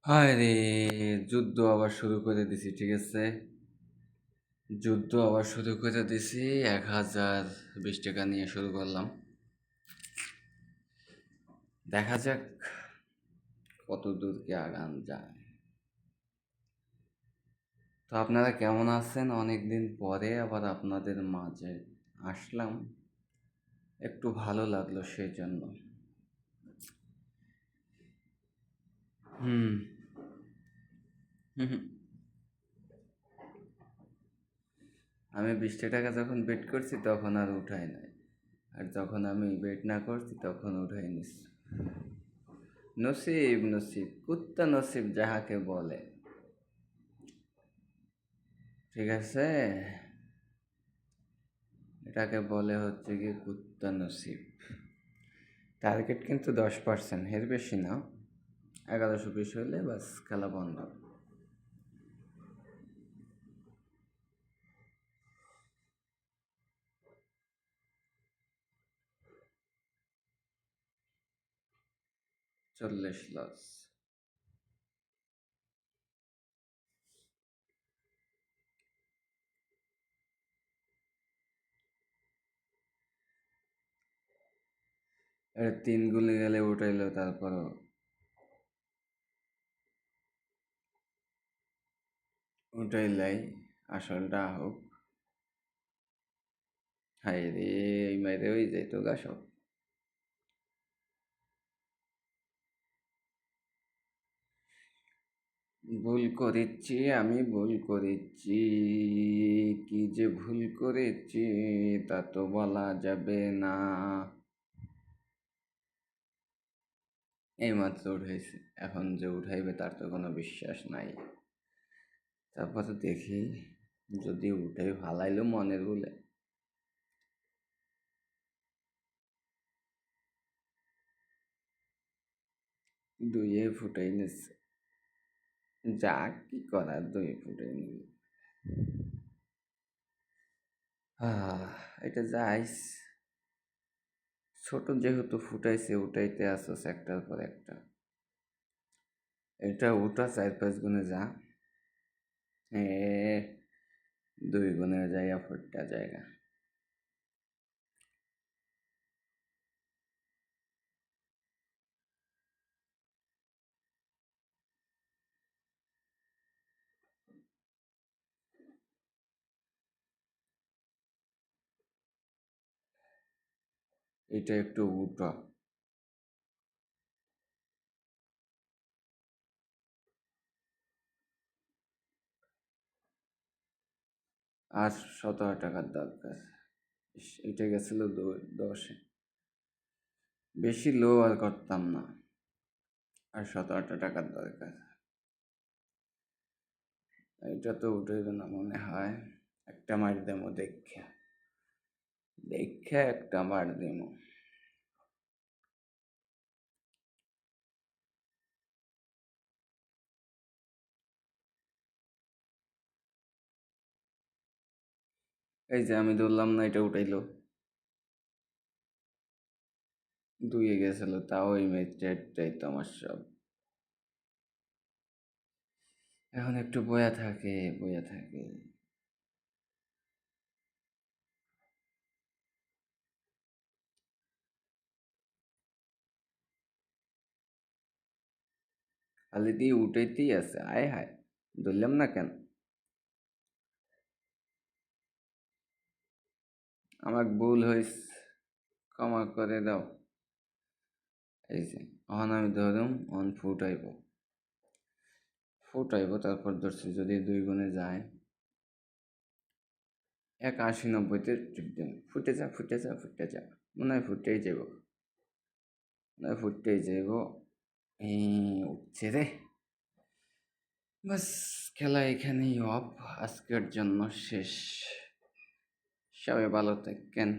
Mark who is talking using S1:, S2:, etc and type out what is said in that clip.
S1: হায় রে, যুদ্ধ আবার শুরু করে দিছি। ঠিক আছে, যুদ্ধ আবার শুরু করে দিছি। 1020 টাকা নিয়ে শুরু করলাম। দেখা যাক কত দূর কি আগান যায়। তো আপনারা কেমন আছেন? অনেক দিন পরে আবার আপনাদের মাঝে আসলাম, একটু ভালো লাগলো সেই জন্য। হুম হুম হুম। আমি 20 টাকা যখন বেট করছি তখন আর উঠাই নাই, আর যখন আমি বেট না করছি তখন উঠাই নিছি। নসিব নসিব, কুত্তা নসিব যাহাকে বলে। ঠিক আছে, এটাকে বলে হচ্ছে কি কুত্তা নসিব। টার্গেট কিন্তু 10%, এর বেশি না। 1120 হলে বাস খেলা বন্ধ। চল্লিশ লস। এর 3 গুলি গেলে উঠাইলো, তারপরও উঠাইলাই, আসলটা হোক। হাই রে, এই মাইরে ওই যাইতো গা সব। ভুল করেছি, আমি ভুল করেছি। কি যে ভুল করেছি তা তো বলা যাবে না। এইমাত্র উঠাইছে, এখন যে উঠাইবে তার তো কোনো বিশ্বাস নাই। তারপরে দেখি, যদি উঠে ফালাইলো মনের বলে। দুইয়ে ফুটাই নিচ্ছে, যা কি করার, দুই ফুটাই নিল। এটা যাইস, ছোট যেহেতু ফুটাইছে, উঠাইতে আসছ একটার পর একটা। এটা উঠা 4-5 গুণে যা, এ 2 গুণে যাইয়া ফুটটা জায়গা। এটা একটু উঠা। আর 17 টাকার দরকার। এটা গেছিল 10-এ। বেশি লো আর করতাম না, আর 17 টাকার দরকার। এটা তো উঠবে না মনে হয়। একটা মার দেবো, দেখা দেখা একটা মার দেবো। এই যে আমি ধরলাম না, এটা উঠাইলো। 2-এ গেছিল, তাও এই ম্যাচটাই তো আমার সব। এখন একটু বয়া থাকে, বয়া থাকে। খালি দিয়ে উঠাইতেই আছে, আয় হায়, ধরলাম না কেন? আমার ভুল হয়েছে, ক্ষমা করে দাও। এই যে এখন আমি ধরুম, অন ফুটাইব, ফুটাইব, তারপর ধরছি যদি 2 গুণে যায়। 1 80-90-তে টিপ দিন, ফুটে যা ফুটে যা ফুটে যা। মনে হয় ফুটেই যাব, মনে হয় ফুটেই যাব। উঠছে রে। বাস, খেলা এখানেই অফ, আজকের জন্য শেষ। সবাই ভালো থাকেন।